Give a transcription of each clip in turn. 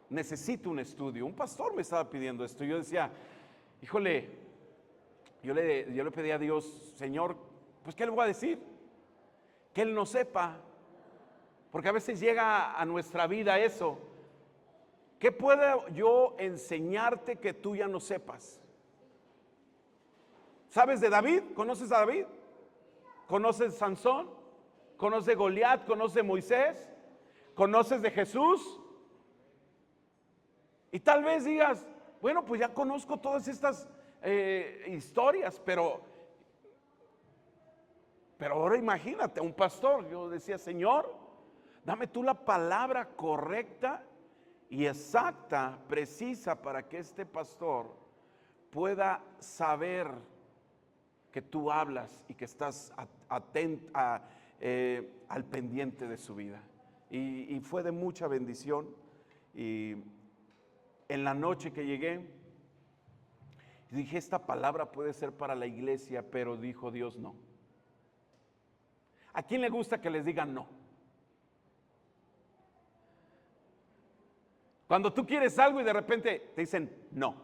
necesito un estudio. Un pastor me estaba pidiendo esto. Yo decía, híjole, yo le pedí a Dios, Señor, pues ¿qué le voy a decir? Que Él no sepa. Porque a veces llega a nuestra vida eso. ¿Qué puedo yo enseñarte que tú ya no sepas? ¿Sabes de David? ¿Conoces a David? ¿Conoces a Sansón? ¿Conoces de Goliat? ¿Conoces de Moisés? ¿Conoces de Jesús? Y tal vez digas, bueno, pues ya conozco todas estas historias, pero ahora imagínate, un pastor. Yo decía, Señor, dame tú la palabra correcta y exacta, precisa, para que este pastor pueda saber que tú hablas y que estás atenta al pendiente de su vida. Y fue de mucha bendición. Y en la noche que llegué, dije, esta palabra puede ser para la iglesia, pero dijo Dios, no. ¿A quién le gusta que les digan no? Cuando tú quieres algo y de repente te dicen no.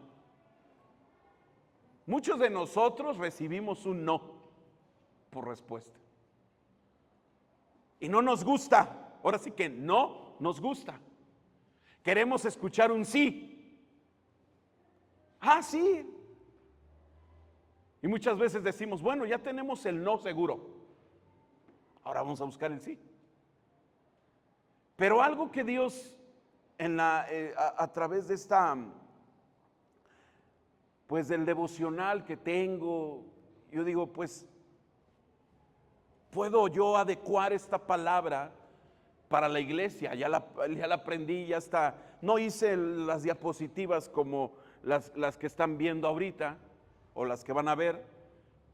Muchos de nosotros recibimos un no por respuesta. Y no nos gusta. Ahora sí que no nos gusta. Queremos escuchar un sí. Ah, sí. Y muchas veces decimos, bueno, ya tenemos el no seguro. Ahora vamos a buscar el sí. Pero algo que Dios a través de esta, pues del devocional que tengo, yo digo, pues, ¿puedo yo adecuar esta palabra para la iglesia? Ya la aprendí, ya está. No hice las diapositivas como las que están viendo ahorita o las que van a ver,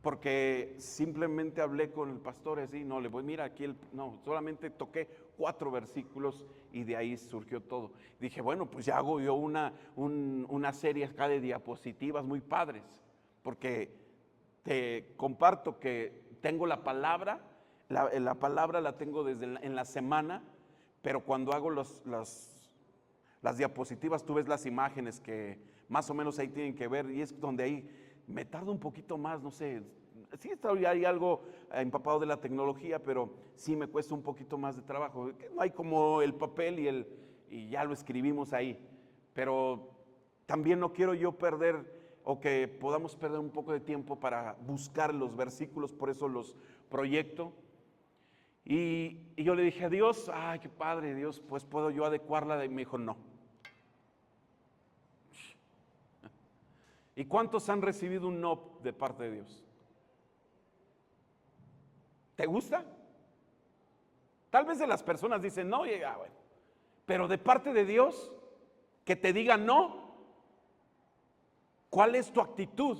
porque simplemente hablé con el pastor así, no, le voy, mira aquí, no, solamente toqué 4 versículos y de ahí surgió todo. Dije, bueno, pues ya hago yo una serie acá de diapositivas muy padres, porque te comparto que tengo la palabra, la palabra la tengo desde en la semana, pero cuando hago las diapositivas, tú ves las imágenes que más o menos ahí tienen que ver, y es donde ahí me tarda un poquito más, no sé, sí hay algo empapado de la tecnología, pero sí me cuesta un poquito más de trabajo. No hay como el papel y ya lo escribimos ahí, pero también no quiero yo perder o que podamos perder un poco de tiempo para buscar los versículos, por eso los proyecto. Y yo le dije a Dios, ay, qué padre, Dios, pues puedo yo adecuarla, y me dijo, no. ¿Y cuántos han recibido un no de parte de Dios? ¿Te gusta? Tal vez de las personas dicen no, y bueno, pero de parte de Dios, que te diga no, ¿cuál es tu actitud?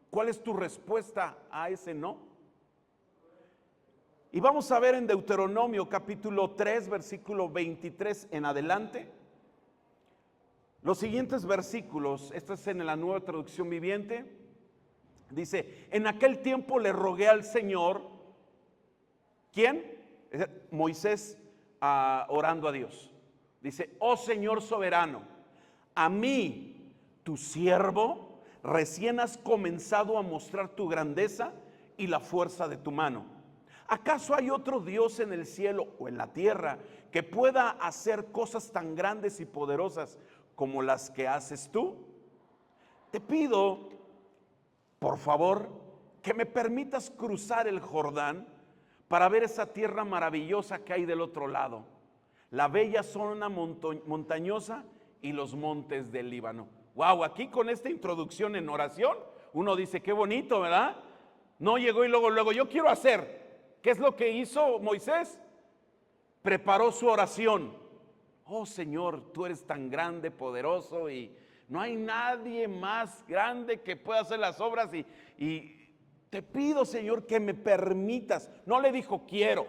¿Cuál es tu respuesta a ese no? Y vamos a ver en Deuteronomio capítulo 3, versículo 23 en adelante. Los siguientes versículos, esta es en la Nueva Traducción Viviente, dice, en aquel tiempo le rogué al Señor, ¿quién? Moisés orando a Dios. Dice, oh Señor soberano, a mí, tu siervo, recién has comenzado a mostrar tu grandeza y la fuerza de tu mano. ¿Acaso hay otro Dios en el cielo o en la tierra que pueda hacer cosas tan grandes y poderosas como las que haces tú? Te pido, por favor, que me permitas cruzar el Jordán para ver esa tierra maravillosa que hay del otro lado, la bella zona montañosa y los montes del Líbano. Wow, aquí con esta introducción en oración, uno dice, qué bonito, ¿verdad? No llegó y luego, yo quiero hacer. ¿Qué es lo que hizo Moisés? Preparó su oración. Oh Señor, tú eres tan grande, poderoso, y no hay nadie más grande que pueda hacer las obras, y te pido, Señor, que me permitas. No le dijo quiero.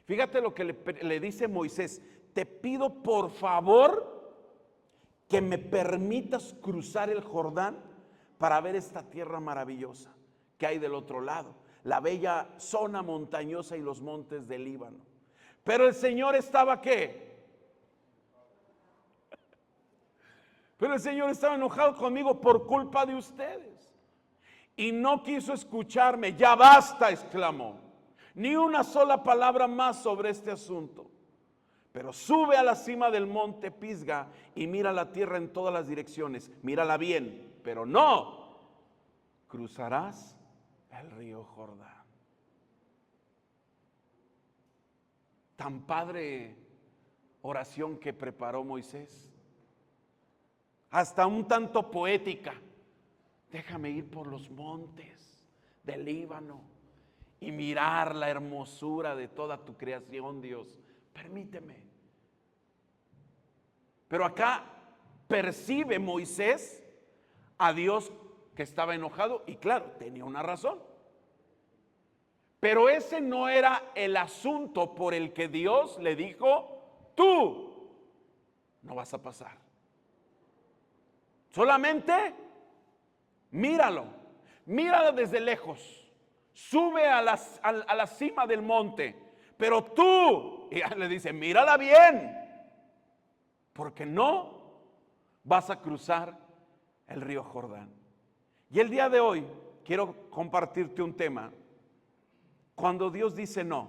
Fíjate lo que le dice Moisés, te pido por favor que me permitas cruzar el Jordán para ver esta tierra maravillosa que hay del otro lado, la bella zona montañosa y los montes del Líbano. Pero el Señor estaba ¿qué? Pero el Señor estaba enojado conmigo por culpa de ustedes. Y no quiso escucharme. Ya basta, exclamó. Ni una sola palabra más sobre este asunto. Pero sube a la cima del monte Pisga y mira la tierra en todas las direcciones. Mírala bien, pero no cruzarás el río Jordán. Tan padre oración que preparó Moisés. Hasta un tanto poética. Déjame ir por los montes del Líbano y mirar la hermosura de toda tu creación, Dios. Permíteme. Pero acá percibe Moisés a Dios que estaba enojado y claro, tenía una razón. Pero ese no era el asunto por el que Dios le dijo, tú no vas a pasar. Solamente míralo desde lejos, sube a la cima del monte, pero tú, y le dice, mírala bien, porque no vas a cruzar el río Jordán. Y el día de hoy quiero compartirte un tema, cuando Dios dice no,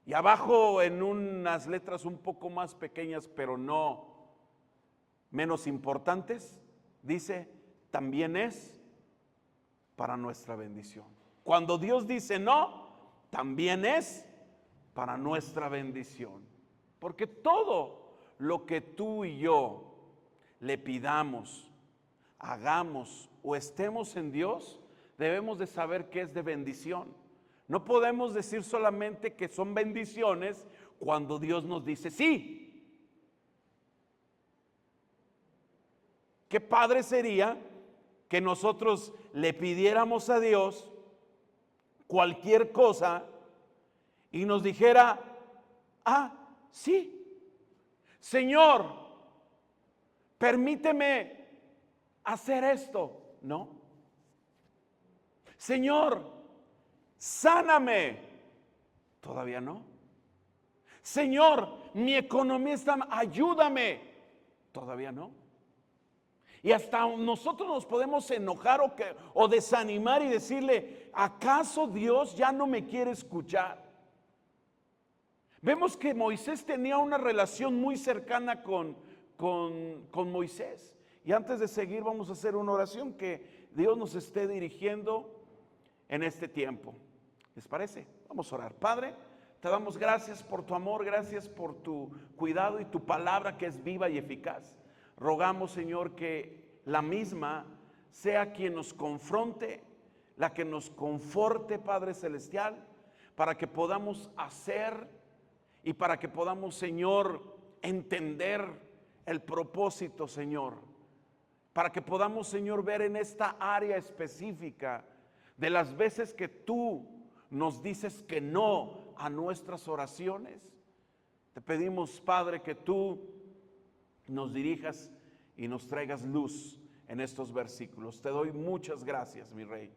y abajo en unas letras un poco más pequeñas, pero no menos importantes, dice, también es para nuestra bendición. Cuando Dios dice no, también es para nuestra bendición. Porque todo lo que tú y yo le pidamos, hagamos o estemos en Dios, debemos de saber que es de bendición. No podemos decir solamente que son bendiciones cuando Dios nos dice sí. Qué padre sería que nosotros le pidiéramos a Dios cualquier cosa y nos dijera, sí, Señor, permíteme hacer esto. No. Señor, sáname. Todavía no. Señor, mi economía está, ayúdame. Todavía no. Y hasta nosotros nos podemos enojar o desanimar y decirle, ¿acaso Dios ya no me quiere escuchar? Vemos que Moisés tenía una relación muy cercana con Moisés. Y antes de seguir vamos a hacer una oración que Dios nos esté dirigiendo en este tiempo. ¿Les parece? Vamos a orar. Padre, te damos gracias por tu amor, gracias por tu cuidado y tu palabra que es viva y eficaz. Rogamos, Señor, que la misma sea quien nos confronte, la que nos conforte, Padre Celestial, para que podamos hacer y para que podamos, Señor, entender el propósito, Señor. Para que podamos, Señor, ver en esta área específica de las veces que tú nos dices que no a nuestras oraciones. Te pedimos, Padre, que tú nos dirijas y nos traigas luz en estos versículos. Te doy muchas gracias, mi Rey,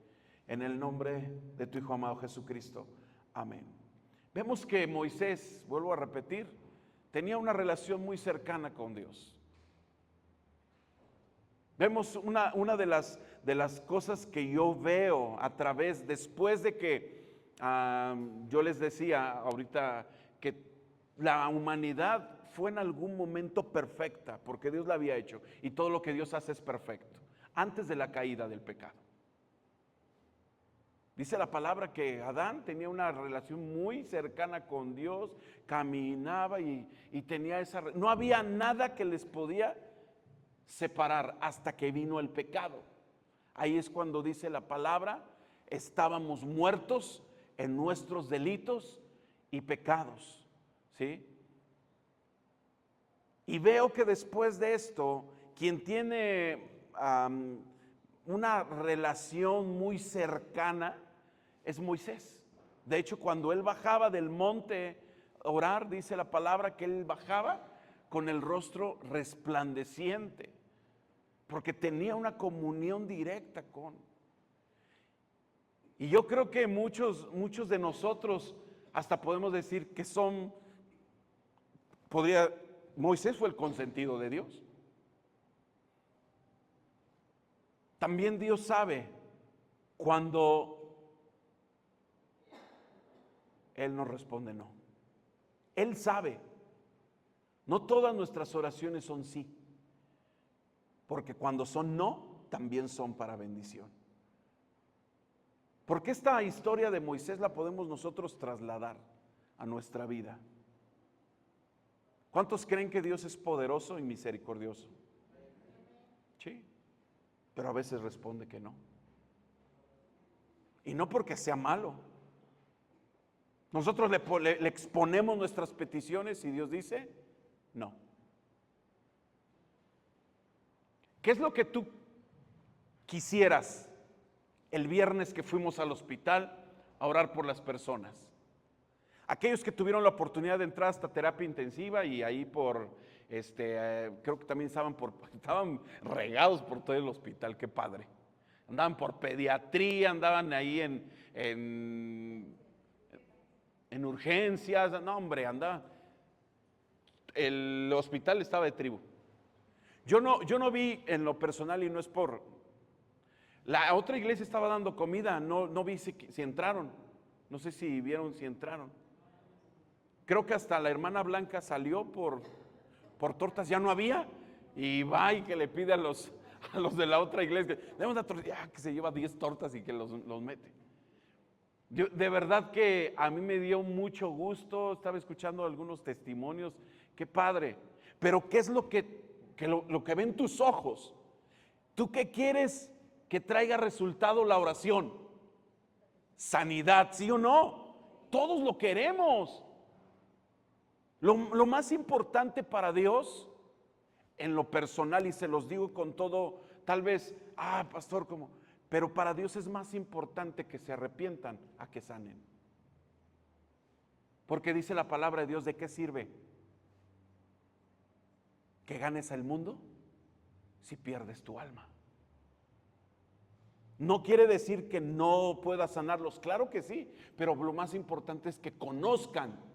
en el nombre de tu Hijo amado Jesucristo. Amén. Vemos que Moisés, vuelvo a repetir, tenía una relación muy cercana con Dios. Vemos una de las cosas que yo veo a través, después de que yo les decía ahorita que la humanidad fue en algún momento perfecta, porque Dios la había hecho, y todo lo que Dios hace es perfecto, antes de la caída del pecado. Dice la palabra que Adán tenía una relación muy cercana con Dios, caminaba y tenía no había nada que les podía separar hasta que vino el pecado. Ahí es cuando dice la palabra, estábamos muertos en nuestros delitos y pecados, ¿sí? Y veo que después de esto, quien tiene una relación muy cercana es Moisés. De hecho, cuando él bajaba del monte a orar, dice la palabra que él bajaba con el rostro resplandeciente, porque tenía una comunión directa con. Y yo creo que muchos de nosotros hasta podemos decir que Moisés fue el consentido de Dios. También Dios sabe cuando Él nos responde no. Él sabe. No todas nuestras oraciones son sí, porque cuando son no, también son para bendición. Porque esta historia de Moisés la podemos nosotros trasladar a nuestra vida. ¿Cuántos creen que Dios es poderoso y misericordioso? Sí, pero a veces responde que no. Y no porque sea malo. Nosotros le exponemos nuestras peticiones y Dios dice no. ¿Qué es lo que tú quisieras el viernes que fuimos al hospital a orar por las personas? Aquellos que tuvieron la oportunidad de entrar hasta terapia intensiva y ahí creo que también estaban regados por todo el hospital, qué padre. Andaban por pediatría, andaban ahí en urgencias, no hombre, el hospital estaba de tribu. Yo no vi en lo personal, y no es por, la otra iglesia estaba dando comida, no vi si entraron, no sé si vieron si entraron. Creo que hasta la hermana Blanca salió por tortas, ya no había, y va y que le pide a los de la otra iglesia, demos una torta, que se lleva 10 tortas y que los mete. De verdad que a mí me dio mucho gusto, estaba escuchando algunos testimonios, qué padre, pero ¿qué es lo que ven tus ojos? ¿Tú qué quieres que traiga resultado la oración? Sanidad, ¿sí o no? Todos lo queremos. Lo más importante para Dios, en lo personal, y se los digo con todo, tal vez, pastor, pero para Dios es más importante que se arrepientan a que sanen. Porque dice la palabra de Dios, ¿de qué sirve que ganes al mundo si pierdes tu alma? No quiere decir que no puedas sanarlos, claro que sí, pero lo más importante es que conozcan.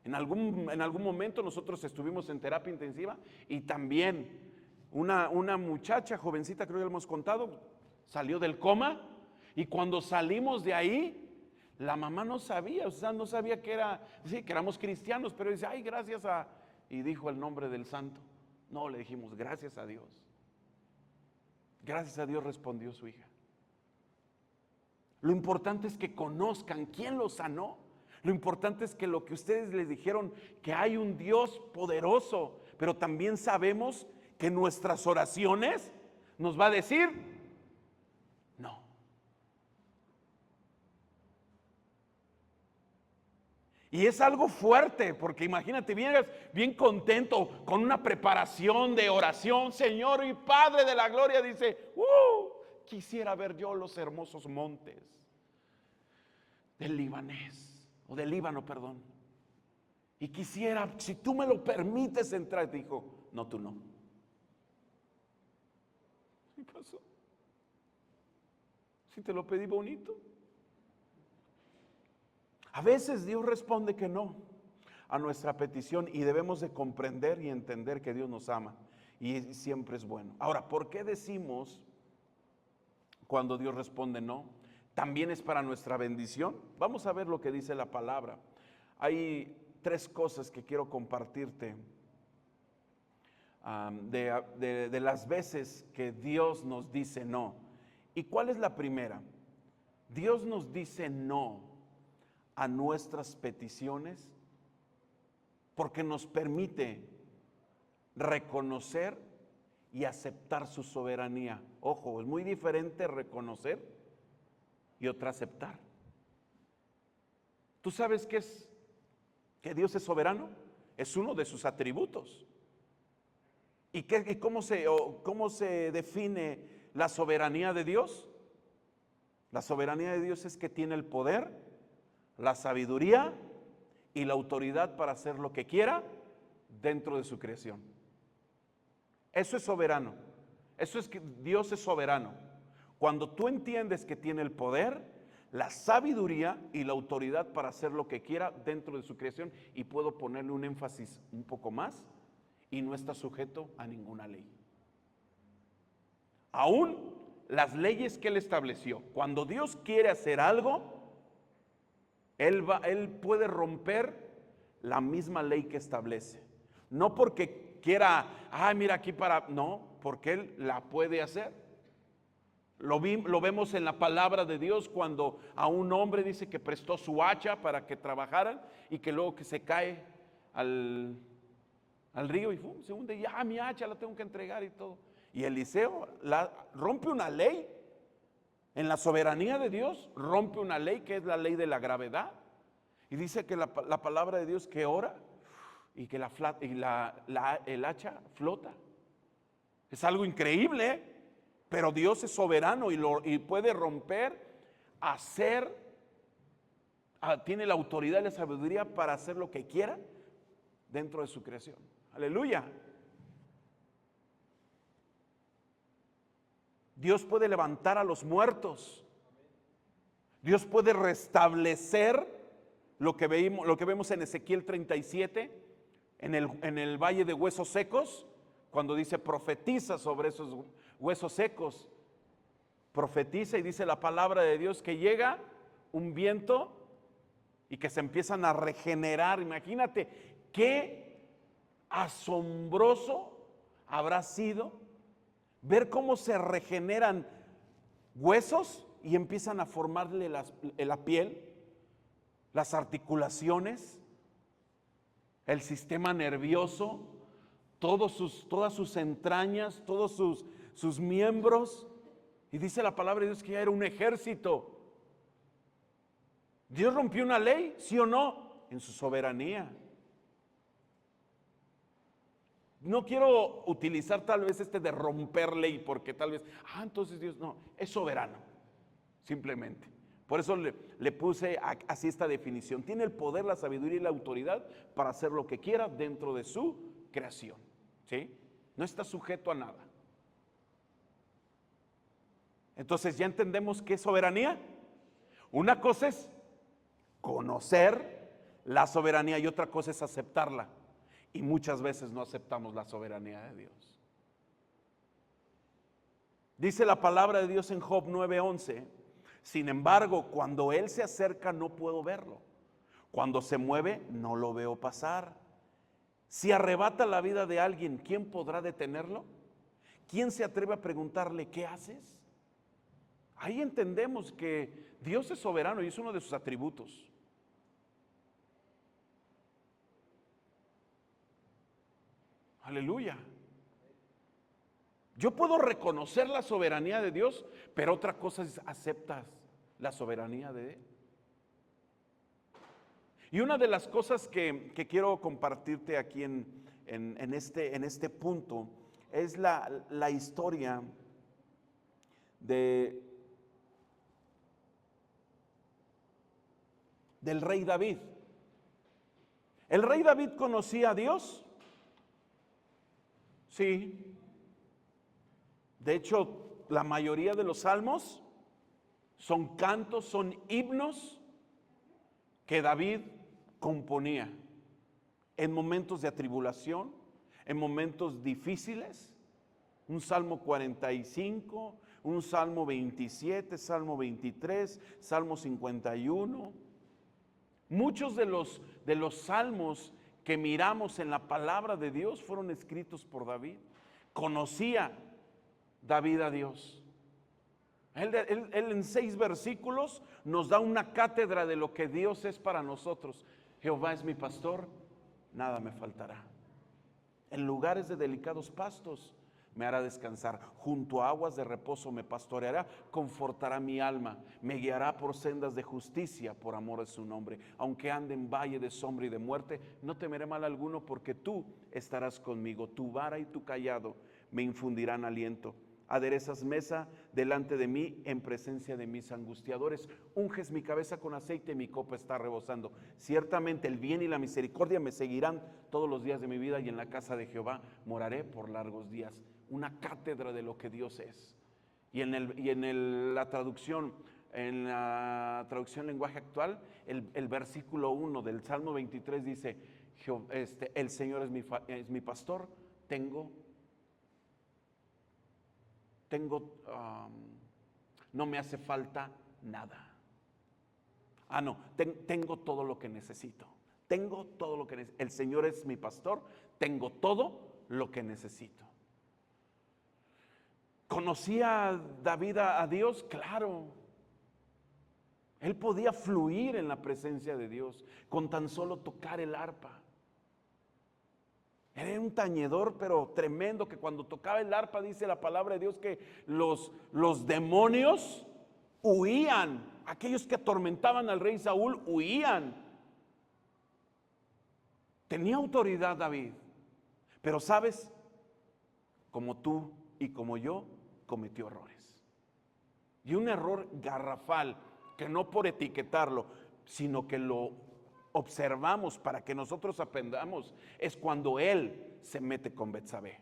En algún momento nosotros estuvimos en terapia intensiva y también una muchacha jovencita, creo que lo hemos contado, salió del coma, y cuando salimos de ahí, la mamá no sabía, no sabía que éramos cristianos, pero dice, gracias y dijo el nombre del santo. No, le dijimos, gracias a Dios. Gracias a Dios respondió su hija. Lo importante es que conozcan quién los sanó. Lo importante es que lo que ustedes les dijeron, que hay un Dios poderoso, pero también sabemos que nuestras oraciones nos va a decir no. Y es algo fuerte, porque imagínate, vienes bien contento con una preparación de oración, Señor y Padre de la gloria, dice, quisiera ver yo los hermosos montes del Líbano, perdón. Y quisiera, si tú me lo permites entrar, dijo, no, tú no. ¿Qué pasó? Si te lo pedí bonito. A veces Dios responde que no a nuestra petición y debemos de comprender y entender que Dios nos ama y siempre es bueno. Ahora, ¿por qué decimos cuando Dios responde no? ¿También es para nuestra bendición? Vamos a ver lo que dice la palabra. Hay 3 cosas que quiero compartirte de las veces que Dios nos dice no. ¿Y cuál es la primera? Dios nos dice no a nuestras peticiones porque nos permite reconocer y aceptar su soberanía. Ojo, es muy diferente reconocer y otra aceptar. ¿Tú sabes qué es? ¿Que Dios es soberano? Es uno de sus atributos. ¿Y cómo se define la soberanía de Dios? La soberanía de Dios es que tiene el poder, la sabiduría y la autoridad para hacer lo que quiera dentro de su creación. Eso es soberano. Eso es que Dios es soberano. Cuando tú entiendes que tiene el poder, la sabiduría y la autoridad para hacer lo que quiera dentro de su creación, y puedo ponerle un énfasis un poco más, y no está sujeto a ninguna ley. Aún las leyes que Él estableció. Cuando Dios quiere hacer algo, Él puede romper la misma ley que establece. No porque quiera, mira aquí no, porque Él la puede hacer. Lo vemos en la palabra de Dios cuando a un hombre dice que prestó su hacha para que trabajaran y que luego que se cae al río y se hunde y mi hacha la tengo que entregar y todo. Y Eliseo rompe una ley en la soberanía de Dios, rompe una ley que es la ley de la gravedad. Y dice que la palabra de Dios que ora y que el hacha flota. Es algo increíble, ¿eh? Pero Dios es soberano y puede romper, tiene la autoridad y la sabiduría para hacer lo que quiera dentro de su creación. Aleluya. Dios puede levantar a los muertos. Dios puede restablecer lo que vemos en Ezequiel 37, en el valle de huesos secos, cuando dice profetiza sobre esos huesos secos. Profetiza y dice la palabra de Dios que llega un viento y que se empiezan a regenerar. Imagínate qué asombroso habrá sido ver cómo se regeneran huesos y empiezan a formarle la piel, las articulaciones, el sistema nervioso, todas sus entrañas, todos sus miembros. Y dice la palabra de Dios que ya era un ejército. ¿Dios rompió una ley? ¿Sí o no? En su soberanía. No quiero utilizar tal vez de romper ley, porque tal vez, entonces Dios no, es soberano, simplemente. Por eso le puse así esta definición. Tiene el poder, la sabiduría y la autoridad para hacer lo que quiera dentro de su creación, ¿sí? No está sujeto a nada. Entonces ya entendemos qué es soberanía. Una cosa es conocer la soberanía y otra cosa es aceptarla. Y muchas veces no aceptamos la soberanía de Dios. Dice la palabra de Dios en Job 9:11: sin embargo, cuando Él se acerca no puedo verlo. Cuando se mueve no lo veo pasar. Si arrebata la vida de alguien, ¿quién podrá detenerlo? ¿Quién se atreve a preguntarle qué haces? Ahí entendemos que Dios es soberano y es uno de sus atributos. Aleluya. Yo puedo reconocer la soberanía de Dios, pero otra cosa es aceptas la soberanía de Él. Y una de las cosas que quiero compartirte aquí en este punto es la historia del rey David. ¿El rey David conocía a Dios? Sí. De hecho, la mayoría de los salmos son cantos, son himnos que David componía en momentos de atribulación, en momentos difíciles. Un Salmo 45, un Salmo 27, Salmo 23, Salmo 51. Muchos de los salmos que miramos en la palabra de Dios fueron escritos por David. Conocía David a Dios. Él en 6 versículos nos da una cátedra de lo que Dios es para nosotros. Jehová es mi pastor, nada me faltará. En lugares de delicados pastos me hará descansar. Junto a aguas de reposo me pastoreará, confortará mi alma. Me guiará por sendas de justicia por amor de su nombre. Aunque ande en valle de sombra y de muerte, no temeré mal alguno, porque tú estarás conmigo. Tu vara y tu cayado me infundirán aliento. Aderezas mesa delante de mí en presencia de mis angustiadores. Unges mi cabeza con aceite y mi copa está rebosando. Ciertamente el bien y la misericordia me seguirán todos los días de mi vida, y en la casa de Jehová moraré por largos días. Una cátedra de lo que Dios es. Y en la traducción lenguaje actual, el versículo 1 del Salmo 23 dice: el Señor es mi pastor, tengo no me hace falta nada. No, tengo todo lo que necesito. Tengo todo lo que necesito. El Señor es mi pastor, tengo todo lo que necesito. ¿Conocía David a Dios? Claro. Él podía fluir en la presencia de Dios con tan solo tocar el arpa. Era un tañedor pero tremendo, que cuando tocaba el arpa, dice la palabra de Dios, que los demonios huían. Aquellos que atormentaban al rey Saúl huían. Tenía autoridad David, pero sabes, como tú y como yo, cometió errores. Y un error garrafal, que no por etiquetarlo, sino que lo observamos para que nosotros aprendamos, es cuando él se mete con Betsabé.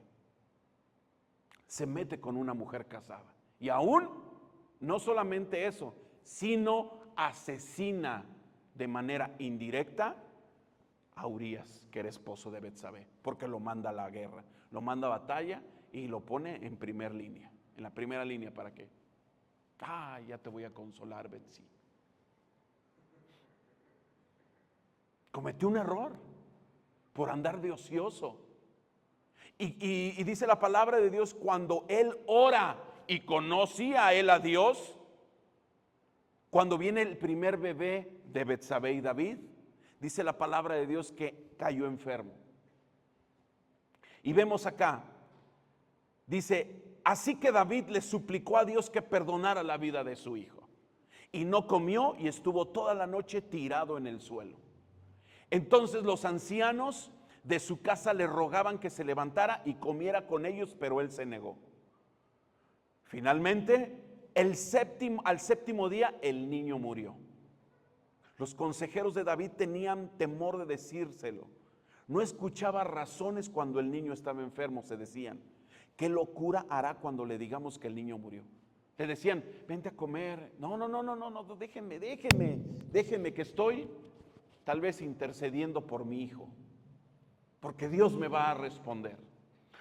Se mete con una mujer casada. Y aún, no solamente eso, sino asesina de manera indirecta a Urías, que era esposo de Betsabé, porque lo manda a la guerra, lo manda a batalla y lo pone en primera línea. En la primera línea, ¿para qué? Ya te voy a consolar, Betsy. Cometió un error por andar de ocioso. Y dice la palabra de Dios, cuando él ora y conocía a él a Dios, cuando viene el primer bebé de Betsabé y David, dice la palabra de Dios que cayó enfermo. Y vemos acá, dice, así que David le suplicó a Dios que perdonara la vida de su hijo. Y no comió y estuvo toda la noche tirado en el suelo. Entonces los ancianos de su casa le rogaban que se levantara y comiera con ellos, pero él se negó. Finalmente, al séptimo día, el niño murió. Los consejeros de David tenían temor de decírselo. No escuchaba razones cuando el niño estaba enfermo, se decían. ¿Qué locura hará cuando le digamos que el niño murió? Le decían, vente a comer. No, déjenme que estoy tal vez intercediendo por mi hijo. Porque Dios me va a responder.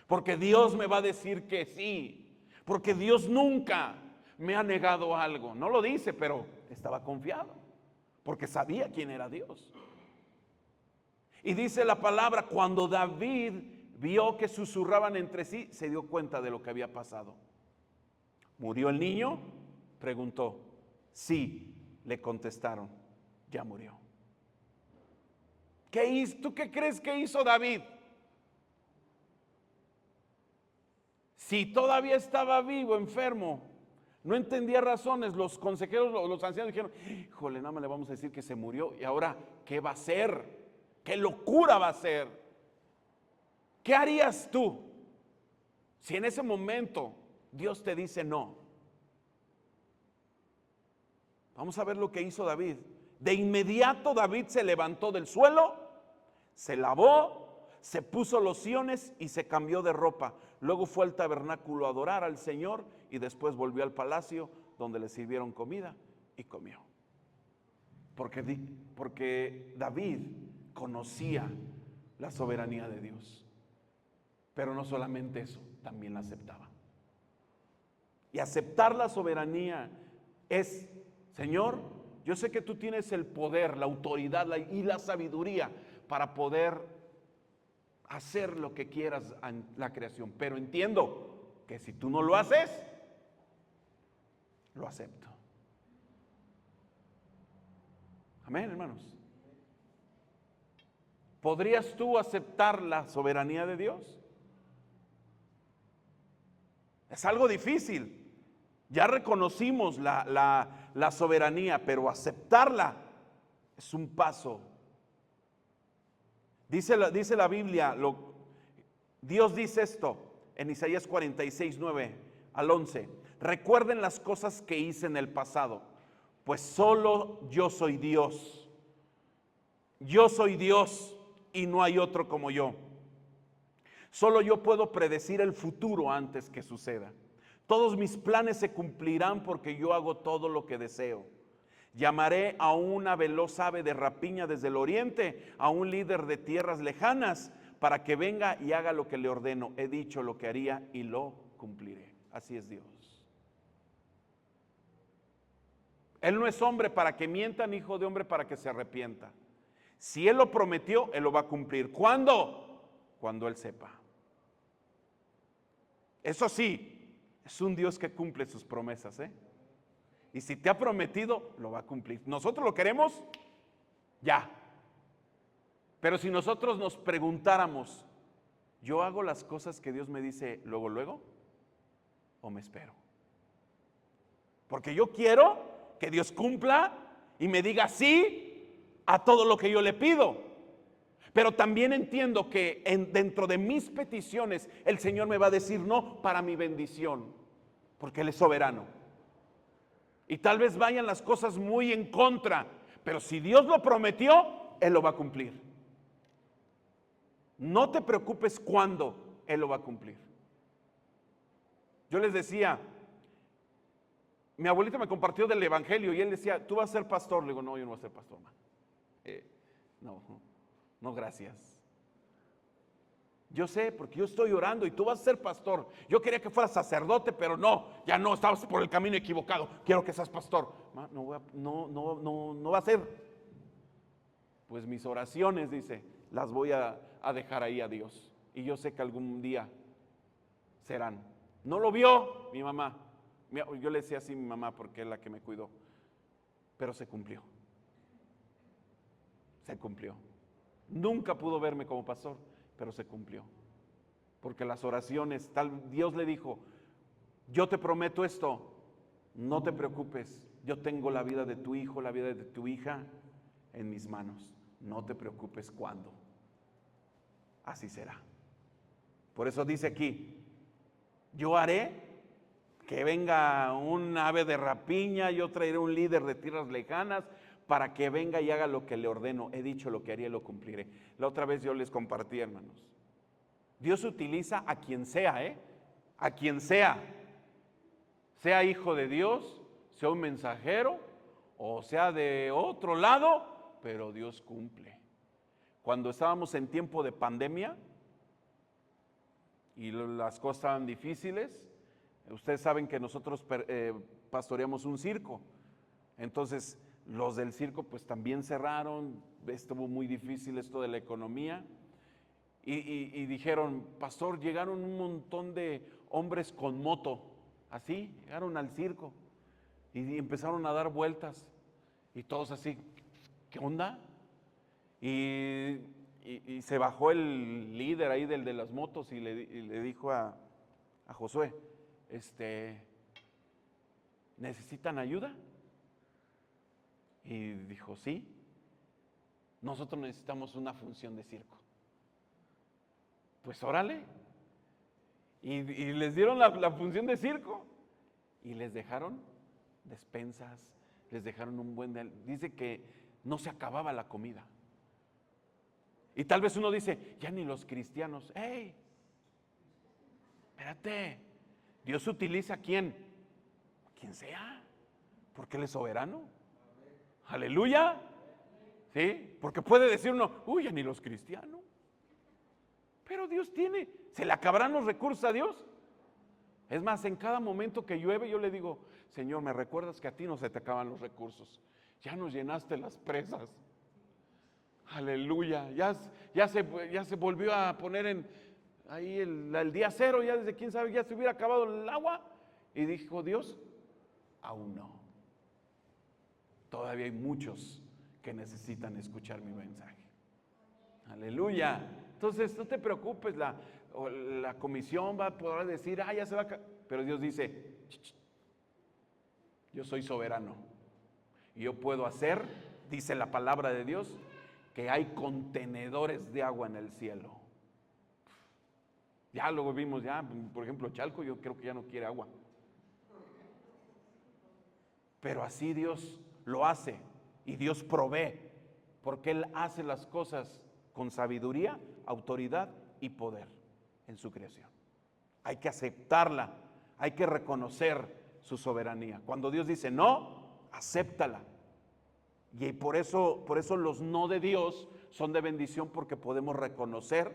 Porque Dios me va a decir que sí. Porque Dios nunca me ha negado algo. No lo dice, pero estaba confiado. Porque sabía quién era Dios. Y dice la palabra, cuando David vio que susurraban entre sí, se dio cuenta de lo que había pasado. ¿Murió el niño? Preguntó. Sí, le contestaron, ya murió. ¿Qué hizo? ¿Tú qué crees que hizo David? Si todavía estaba vivo, enfermo, no entendía razones, los consejeros, los ancianos dijeron, híjole, nada más le vamos a decir que se murió. Y ahora, ¿qué va a hacer? ¿Qué locura va a hacer? ¿Qué harías tú si en ese momento Dios te dice no? Vamos a ver lo que hizo David. De inmediato David se levantó del suelo, se lavó, se puso lociones y se cambió de ropa. Luego fue al tabernáculo a adorar al Señor y después volvió al palacio donde le sirvieron comida y comió. Porque David conocía la soberanía de Dios. Pero no solamente eso, también la aceptaba. Y aceptar la soberanía es, Señor, yo sé que tú tienes el poder, la autoridad y la sabiduría para poder hacer lo que quieras en la creación. Pero entiendo que si tú no lo haces, lo acepto. Amén, hermanos. ¿Podrías tú aceptar la soberanía de Dios? Es algo difícil. Ya reconocimos la soberanía, pero aceptarla es un paso. Dice la Biblia, Dios dice esto en Isaías 46, 9 al 11. Recuerden las cosas que hice en el pasado, pues solo yo soy Dios. Yo soy Dios y no hay otro como yo. Solo yo puedo predecir el futuro antes que suceda. Todos mis planes se cumplirán porque yo hago todo lo que deseo. Llamaré a una veloz ave de rapiña desde el oriente, a un líder de tierras lejanas, para que venga y haga lo que le ordeno. He dicho lo que haría y lo cumpliré. Así es Dios. Él no es hombre para que mienta, ni hijo de hombre para que se arrepienta. Si Él lo prometió, Él lo va a cumplir. ¿Cuándo? Cuando Él sepa. Eso sí, es un Dios que cumple sus promesas, ¿eh? Y si te ha prometido, lo va a cumplir. Nosotros lo queremos ya. Pero si nosotros nos preguntáramos, ¿yo hago las cosas que Dios me dice luego, luego? ¿O me espero? Porque yo quiero que Dios cumpla y me diga sí a todo lo que yo le pido. Pero también entiendo que dentro de mis peticiones el Señor me va a decir no para mi bendición, porque Él es soberano. Y tal vez vayan las cosas muy en contra, pero si Dios lo prometió, Él lo va a cumplir. No te preocupes cuándo Él lo va a cumplir. Yo les decía, mi abuelito me compartió del evangelio y él decía, tú vas a ser pastor. Le digo, no, yo no voy a ser pastor, man. No, gracias. Yo sé, porque yo estoy orando y tú vas a ser pastor. Yo quería que fueras sacerdote, pero no, ya no, estabas por el camino equivocado. Quiero que seas pastor. No va a ser. Pues mis oraciones, dice, las voy a dejar ahí a Dios. Y yo sé que algún día serán. No lo vio mi mamá. Yo le decía así a mi mamá porque es la que me cuidó. Pero se cumplió. Se cumplió. Nunca pudo verme como pastor, pero se cumplió. Porque las oraciones, Dios le dijo, yo te prometo esto, no te preocupes, yo tengo la vida de tu hijo, la vida de tu hija en mis manos. No te preocupes cuándo. Así será. Por eso dice aquí, yo haré que venga un ave de rapiña, yo traeré un líder de tierras lejanas para que venga y haga lo que le ordeno. He dicho lo que haría y lo cumpliré. La otra vez yo les compartí, hermanos. Dios utiliza a quien sea, a quien sea. Sea hijo de Dios, sea un mensajero o sea de otro lado, pero Dios cumple. Cuando estábamos en tiempo de pandemia y las cosas estaban difíciles, ustedes saben que nosotros pastoreamos un circo. Entonces los del circo pues también cerraron, estuvo muy difícil esto de la economía y dijeron, pastor, llegaron un montón de hombres con moto, así, llegaron al circo y empezaron a dar vueltas y todos así, ¿qué onda? Y se bajó el líder ahí del de las motos y le dijo a Josué, ¿necesitan ayuda? Y dijo, sí, nosotros necesitamos una función de circo. Pues órale. Y les dieron la función de circo y les dejaron despensas, les dejaron un buen... Dice que no se acababa la comida. Y tal vez uno dice, ya ni los cristianos, ¡hey! Espérate, Dios utiliza a quién, quien sea, porque Él es soberano. Aleluya. ¿Sí? Porque puede decir uno, uy, ya ni los cristianos. Pero Dios tiene, ¿se le acabarán los recursos a Dios? Es más, en cada momento que llueve yo le digo, Señor, ¿me recuerdas que a ti no se te acaban los recursos? Ya nos llenaste las presas. Aleluya. Ya se volvió a poner ahí el día cero, ya desde quién sabe, ya se hubiera acabado el agua. Y dijo Dios, aún no. Todavía hay muchos que necesitan escuchar mi mensaje. Aleluya. Entonces no te preocupes, la comisión va a poder decir, ya se va a... Pero Dios dice, yo soy soberano y yo puedo hacer, dice la palabra de Dios, que hay contenedores de agua en el cielo. Ya luego vimos, por ejemplo, Chalco, yo creo que ya no quiere agua. Pero así Dios lo hace y Dios provee, porque Él hace las cosas con sabiduría, autoridad y poder en su creación. Hay que aceptarla, hay que reconocer su soberanía. Cuando Dios dice no, acéptala. Y por eso los no de Dios son de bendición, porque podemos reconocer,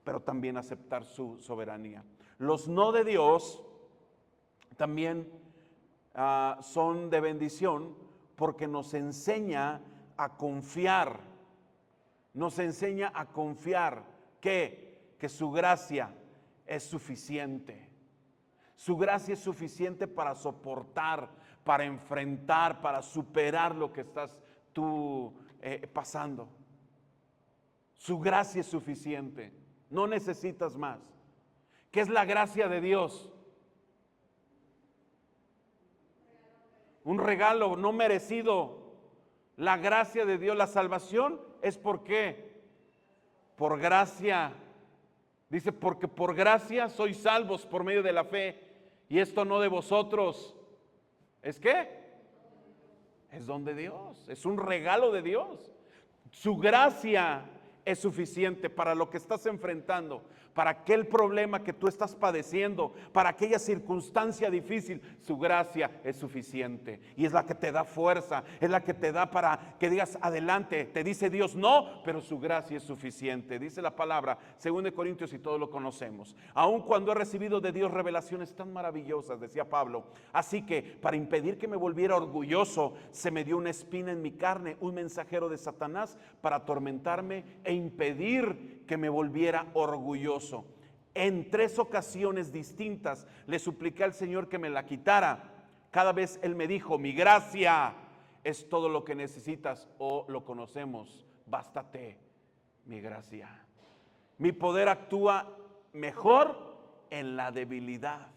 pero también aceptar su soberanía. Los no de Dios también son de bendición porque nos enseña a confiar. Nos enseña a confiar que su gracia es suficiente. Su gracia es suficiente para soportar, para enfrentar, para superar lo que estás tú pasando. Su gracia es suficiente. No necesitas más. ¿Qué es la gracia de Dios? Un regalo no merecido. La gracia de Dios, la salvación es ¿por qué? Por gracia. Dice, porque por gracia sois salvos por medio de la fe. Y esto no de vosotros. ¿Es qué? Es don de Dios. Es un regalo de Dios. Su gracia es suficiente para lo que estás enfrentando, para aquel problema que tú estás padeciendo, para aquella circunstancia difícil. Su gracia es suficiente y es la que te da fuerza, es la que te da para que digas adelante. Te dice Dios no, pero su gracia es suficiente. Dice la palabra, 2 Corintios, y todos lo conocemos. Aun cuando he recibido de Dios revelaciones tan maravillosas, decía Pablo, así que para impedir que me volviera orgulloso, se me dio una espina en mi carne, un mensajero de Satanás para atormentarme e impedir que me volviera orgulloso. En 3 ocasiones distintas le supliqué al Señor que me la quitara. Cada vez Él me dijo, mi gracia es todo lo que necesitas, o lo conocemos, bástate mi gracia. Mi poder actúa mejor en la debilidad.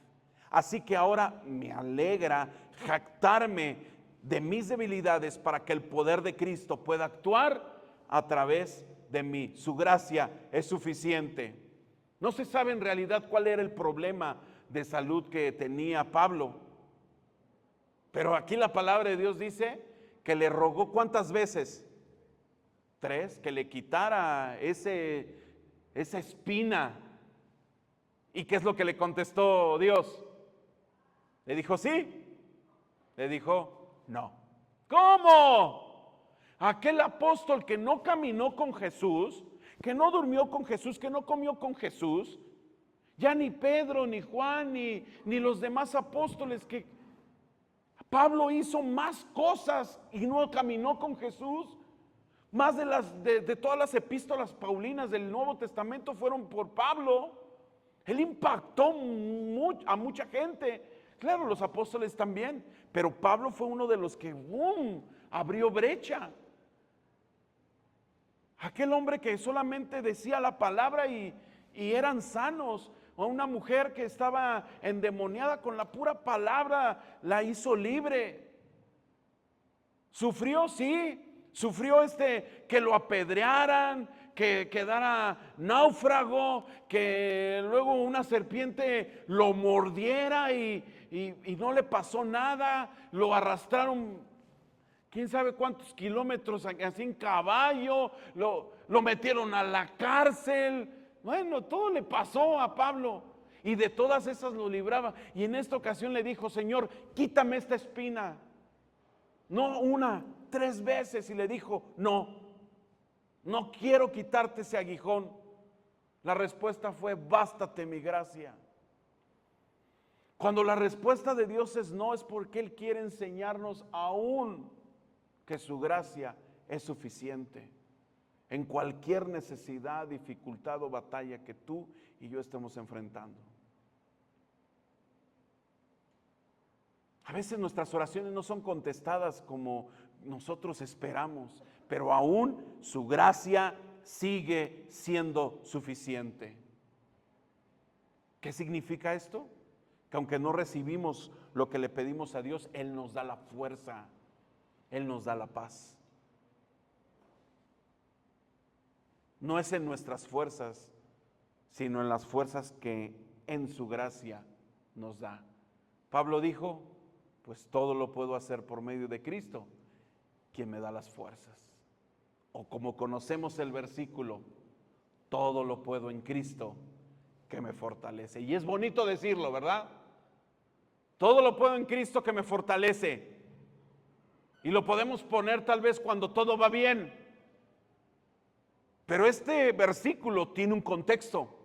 Así que ahora me alegra jactarme de mis debilidades para que el poder de Cristo pueda actuar a través de mí. Su gracia es suficiente. No se sabe en realidad cuál era el problema de salud que tenía Pablo, pero aquí la palabra de Dios dice que le rogó ¿cuántas veces? 3, que le quitara esa espina. ¿Y qué es lo que le contestó Dios? Le dijo sí, le dijo no. ¿Cómo? Aquel apóstol que no caminó con Jesús, que no durmió con Jesús, que no comió con Jesús, ya ni Pedro, ni Juan, ni los demás apóstoles, que Pablo hizo más cosas y no caminó con Jesús. Más de todas las epístolas paulinas del Nuevo Testamento fueron por Pablo. Él impactó a mucha gente. Claro, los apóstoles también, pero Pablo fue uno de los que abrió brecha. Aquel hombre que solamente decía la palabra y eran sanos. O una mujer que estaba endemoniada, con la pura palabra la hizo libre. Sufrió, sí, sufrió que lo apedrearan, que quedara náufrago, que luego una serpiente lo mordiera y no le pasó nada. Lo arrastraron quién sabe cuántos kilómetros así en caballo, lo metieron a la cárcel. Bueno, todo le pasó a Pablo y de todas esas lo libraba. Y en esta ocasión le dijo, Señor, quítame esta espina. No una, 3 veces, y le dijo, no quiero quitarte ese aguijón. La respuesta fue, bástate mi gracia. Cuando la respuesta de Dios es no, es porque Él quiere enseñarnos aún que su gracia es suficiente en cualquier necesidad, dificultad o batalla que tú y yo estemos enfrentando. A veces nuestras oraciones no son contestadas como nosotros esperamos, pero aún su gracia sigue siendo suficiente. ¿Qué significa esto? Que aunque no recibimos lo que le pedimos a Dios, Él nos da la fuerza, Él nos da la paz. No es en nuestras fuerzas, sino en las fuerzas que en su gracia nos da. Pablo dijo, pues todo lo puedo hacer por medio de Cristo, quien me da las fuerzas. O como conocemos el versículo, todo lo puedo en Cristo que me fortalece. Y es bonito decirlo, ¿verdad? Todo lo puedo en Cristo que me fortalece. Y lo podemos poner tal vez cuando todo va bien. Pero este versículo tiene un contexto.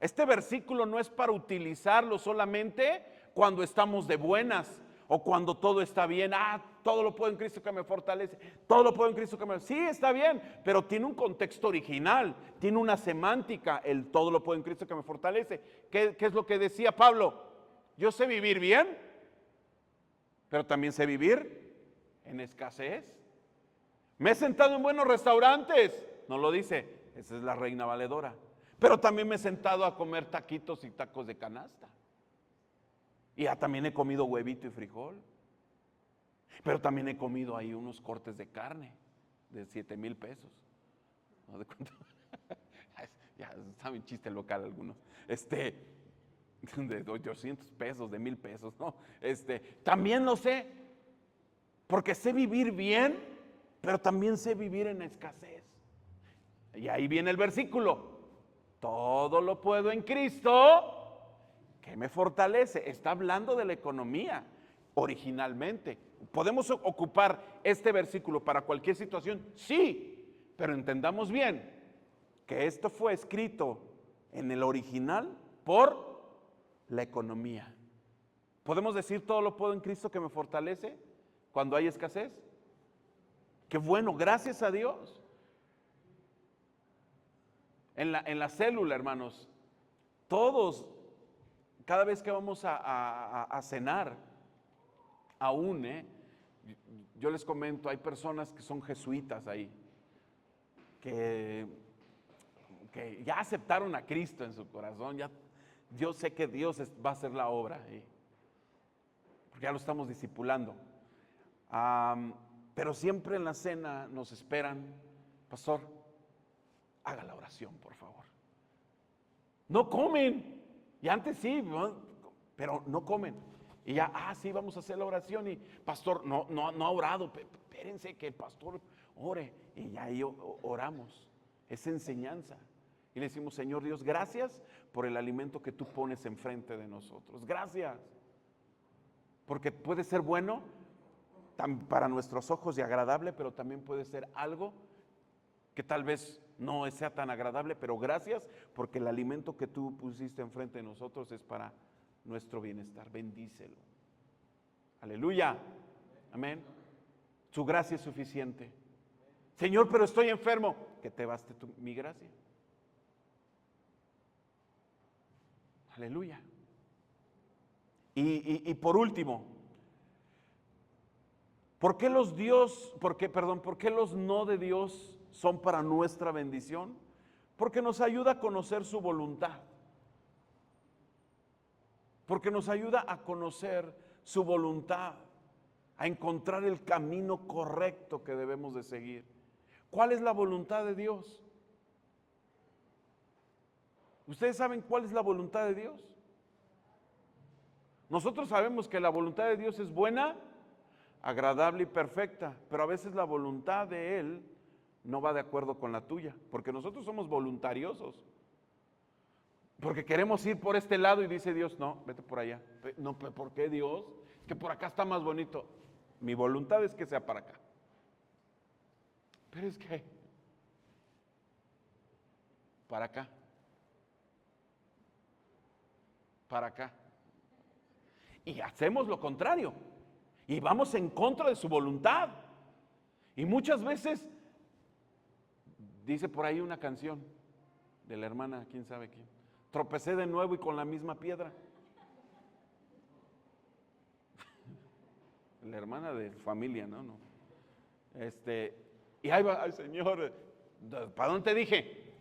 Este versículo no es para utilizarlo solamente cuando estamos de buenas o cuando todo está bien. Todo lo puedo en Cristo que me fortalece. Todo lo puedo en Cristo que me... Sí, está bien, pero tiene un contexto original, tiene una semántica, el todo lo puedo en Cristo que me fortalece. ¿Qué es lo que decía Pablo? Yo sé vivir bien, pero también sé vivir en escasez. Me he sentado en buenos restaurantes. No lo dice, esa es la Reina Valedora. Pero también me he sentado a comer taquitos y tacos de canasta. Y también he comido huevito y frijol. Pero también he comido ahí unos cortes de carne de 7,000 pesos. ¿No? ¿De cuánto? Ya saben, chiste local algunos. De 800 pesos, de 1,000 pesos, ¿no? También lo sé, porque sé vivir bien, pero también sé vivir en escasez. Y ahí viene el versículo. Todo lo puedo en Cristo que me fortalece. Está hablando de la economía originalmente. ¿Podemos ocupar este versículo para cualquier situación? Sí, pero entendamos bien que esto fue escrito en el original por la economía. ¿Podemos decir todo lo puedo en Cristo que me fortalece cuando hay escasez? Qué bueno, gracias a Dios. En la célula, hermanos, todos, cada vez que vamos a cenar, aún, yo les comento, hay personas que son jesuitas ahí, que ya aceptaron a Cristo en su corazón, yo sé que Dios va a hacer la obra ahí, porque ya lo estamos discipulando. Pero siempre en la cena nos esperan, pastor, haga la oración, por favor. No comen. Y antes sí, pero no comen. Y ya, sí, vamos a hacer la oración. Y pastor, no ha orado. Espérense que el pastor ore. Y ya ahí oramos. Es enseñanza. Y le decimos, Señor Dios, gracias por el alimento que tú pones enfrente de nosotros. Gracias. Porque puede ser bueno para nuestros ojos y agradable, pero también puede ser algo que tal vez no sea tan agradable, pero gracias porque el alimento que tú pusiste enfrente de nosotros es para nuestro bienestar. Bendícelo. Aleluya. Amén. Su gracia es suficiente. Señor, pero estoy enfermo. Que te baste mi gracia. Aleluya. Y por último, ¿por qué los no de Dios son para nuestra bendición? Porque nos ayuda a conocer su voluntad. Porque nos ayuda a conocer su voluntad, a encontrar el camino correcto que debemos de seguir. ¿Cuál es la voluntad de Dios? ¿Ustedes saben cuál es la voluntad de Dios? Nosotros sabemos que la voluntad de Dios es buena, agradable y perfecta, pero a veces la voluntad de Él no va de acuerdo con la tuya, porque nosotros somos voluntariosos, porque queremos ir por este lado y dice Dios, no, vete por allá. No, ¿por qué Dios? Que por acá está más bonito. Mi voluntad es que sea para acá. Pero es que para acá, para acá. Y hacemos lo contrario. Y vamos en contra de su voluntad. Y muchas veces, dice por ahí una canción de la hermana, quién sabe quién, tropecé de nuevo y con la misma piedra. La hermana de familia, ¿no? Y ahí va, ay Señor, ¿para dónde te dije?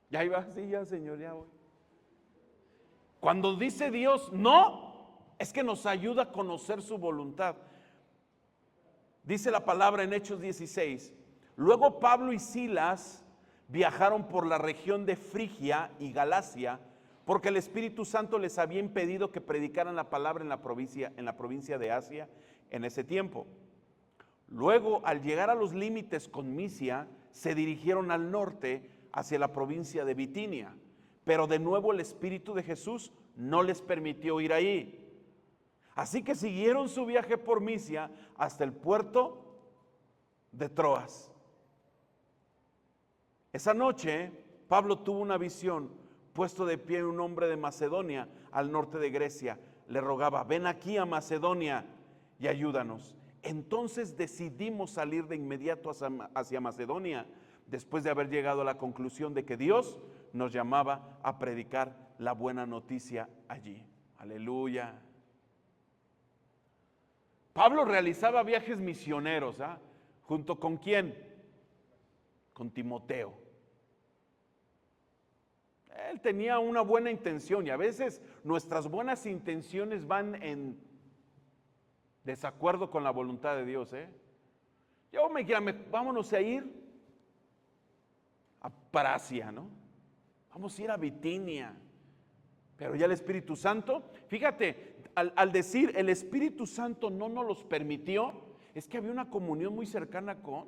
Ya ahí va, sí, ya Señor, ya voy. Cuando dice Dios no, es que nos ayuda a conocer su voluntad. Dice la palabra en Hechos 16, luego Pablo y Silas viajaron por la región de Frigia y Galacia, porque el Espíritu Santo les había impedido que predicaran la palabra en la provincia de Asia en ese tiempo. Luego, al llegar a los límites con Misia, se dirigieron al norte hacia la provincia de Bitinia, pero de nuevo el Espíritu de Jesús no les permitió ir ahí. Así que siguieron su viaje por Misia hasta el puerto de Troas. Esa noche, Pablo tuvo una visión. puesto de pie un hombre de Macedonia al norte de Grecia, le rogaba: ven aquí a Macedonia y ayúdanos. Entonces decidimos salir de inmediato hacia Macedonia, después de haber llegado a la conclusión de que Dios nos llamaba a predicar la buena noticia allí. Aleluya. Pablo realizaba viajes misioneros, ¿ah? ¿Junto con quién? Con Timoteo. Él tenía una buena intención, y a veces nuestras buenas intenciones van en desacuerdo con la voluntad de Dios. Vámonos a ir a Prasia, ¿no? Vamos a ir a Bitinia. Pero ya el Espíritu Santo, fíjate, al decir el Espíritu Santo no nos los permitió, es que había una comunión muy cercana con.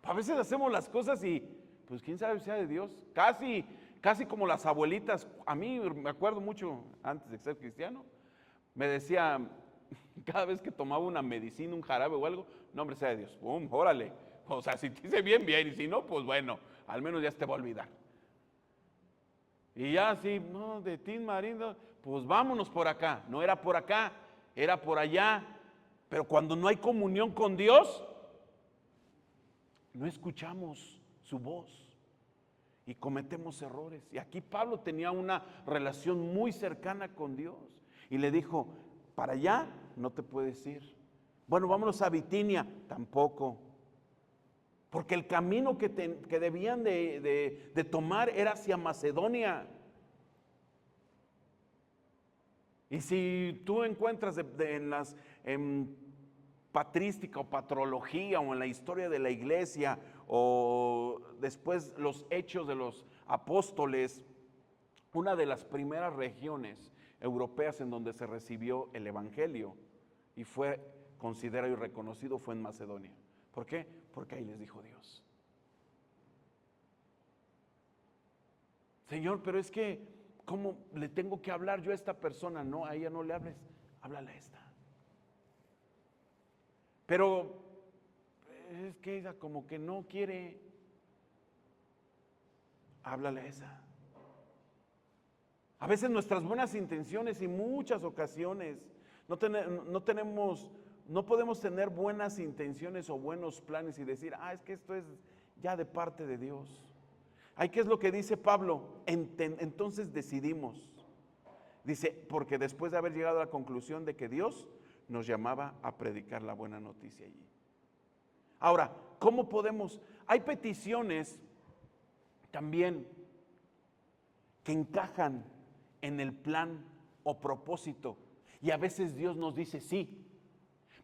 A veces hacemos las cosas y pues quién sabe si sea de Dios. Casi como las abuelitas. A mí me acuerdo mucho, antes de ser cristiano, me decía, cada vez que tomaba una medicina, un jarabe o algo: no, hombre, sea de Dios. ¡Pum! Órale. O sea, si te dice bien, bien, y si no, pues bueno, al menos ya te va a olvidar. Y ya así, no, de Tin Marín, pues vámonos por acá. No era por acá, era por allá. Pero cuando no hay comunión con Dios, no escuchamos su voz y cometemos errores. Y aquí Pablo tenía una relación muy cercana con Dios y le dijo: para allá no te puedes ir. Bueno, vámonos a Bitinia. Tampoco. Porque el camino que debían de tomar era hacia Macedonia. Y si tú encuentras en patrística o patrología o en la historia de la iglesia o después los hechos de los apóstoles, una de las primeras regiones europeas en donde se recibió el evangelio y fue considerado y reconocido fue en Macedonia. ¿Por qué? Porque ahí les dijo Dios: Señor, pero es que ¿cómo le tengo que hablar yo a esta persona? No, a ella no le hables, háblale a esta. Pero es que ella como que no quiere, háblale a esa. A veces nuestras buenas intenciones y muchas ocasiones no podemos tener buenas intenciones o buenos planes y decir: es que esto es ya de parte de Dios. ¿Qué es lo que dice Pablo? Entonces decidimos. Dice, porque después de haber llegado a la conclusión de que Dios nos llamaba a predicar la buena noticia allí. Ahora, ¿cómo podemos? Hay peticiones también que encajan en el plan o propósito. Y a veces Dios nos dice sí,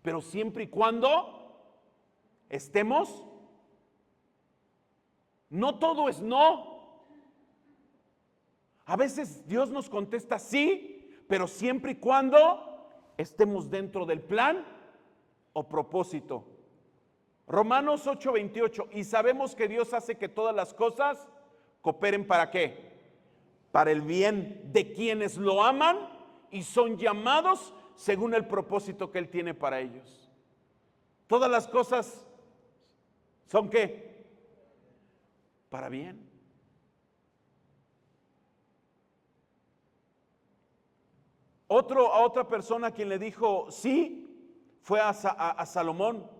pero siempre y cuando estemos. No todo es no. A veces Dios nos contesta sí, pero siempre y cuando estemos dentro del plan o propósito. Romanos 8:28, y sabemos que Dios hace que todas las cosas cooperen ¿para qué? Para el bien de quienes lo aman y son llamados según el propósito que Él tiene para ellos. Todas las cosas son ¿qué? Para bien. A otra persona quien le dijo sí fue a Salomón.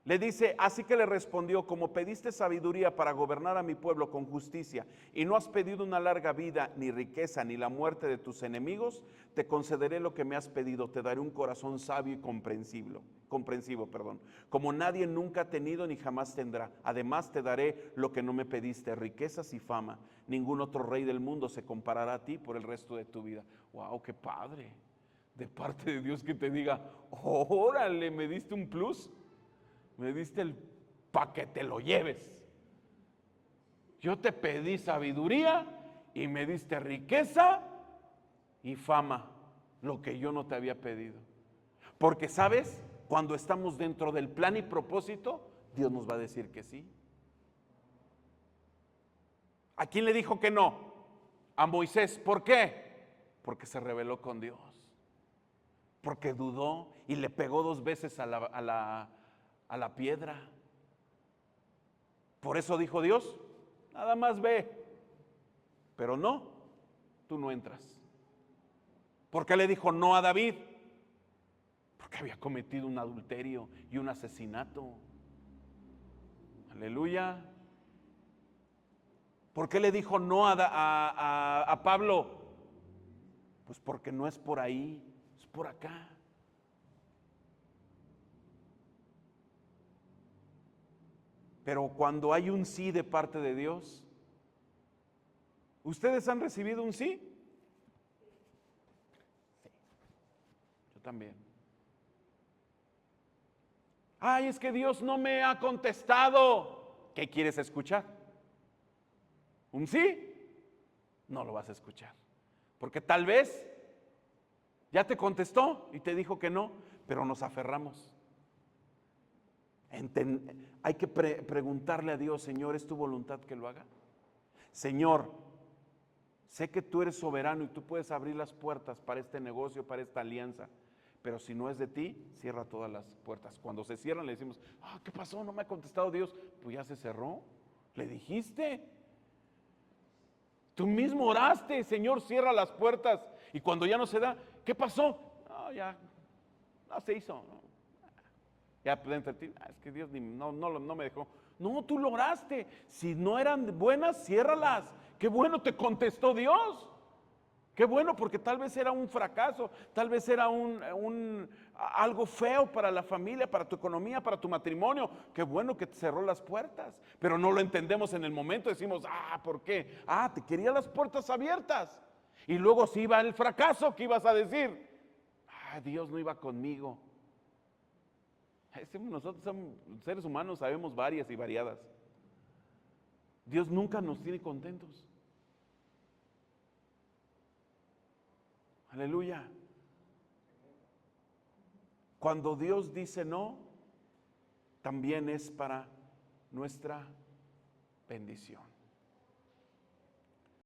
Le dice, así que le respondió: como pediste sabiduría para gobernar a mi pueblo con justicia y no has pedido una larga vida, ni riqueza, ni la muerte de tus enemigos, te concederé lo que me has pedido, te daré un corazón sabio y comprensivo, como nadie nunca ha tenido ni jamás tendrá. Además te daré lo que no me pediste, riquezas y fama. Ningún otro rey del mundo se comparará a ti por el resto de tu vida. ¡Wow, qué padre! De parte de Dios que te diga: órale, me diste un plus. Me diste para que te lo lleves. Yo te pedí sabiduría y me diste riqueza y fama, lo que yo no te había pedido. Porque sabes, cuando estamos dentro del plan y propósito, Dios nos va a decir que sí. ¿A quién le dijo que no? A Moisés. ¿Por qué? Porque se rebeló con Dios. Porque dudó y le pegó 2 veces a la piedra. Por eso dijo Dios: nada más ve, Pero no, tú no entras. ¿Por qué le dijo no a David? Porque había cometido un adulterio y un asesinato. Aleluya. ¿Por qué le dijo no a Pablo? Pues porque no es por ahí, es por acá. Pero cuando hay un sí de parte de Dios, ¿ustedes han recibido un sí? Sí, yo también. Ay, es que Dios no me ha contestado. ¿Qué quieres escuchar? ¿Un sí? No lo vas a escuchar. Porque tal vez ya te contestó y te dijo que no, pero nos aferramos. Hay que preguntarle a Dios, Señor, ¿es tu voluntad que lo haga? Señor, sé que tú eres soberano y tú puedes abrir las puertas para este negocio, para esta alianza, pero si no es de ti, cierra todas las puertas. Cuando se cierran le decimos, ¿qué pasó? No me ha contestado Dios. Pues ya se cerró, le dijiste. Tú mismo oraste, Señor, cierra las puertas. Y cuando ya no se da, ¿qué pasó? Ya no se hizo. No. Ya dentro de ti, es que Dios no me dejó. No, tú lo oraste. Si no eran buenas, ciérralas. Qué bueno te contestó Dios. Qué bueno, porque tal vez era un fracaso, tal vez era algo feo para la familia, para tu economía, para tu matrimonio. Qué bueno que te cerró las puertas, pero no lo entendemos en el momento. Decimos, ¿por qué? Te quería las puertas abiertas. Y luego si iba el fracaso, ¿qué ibas a decir? Dios no iba conmigo. Nosotros somos seres humanos, sabemos varias y variadas. Dios nunca nos tiene contentos. Aleluya. Cuando Dios dice no, también es para nuestra bendición.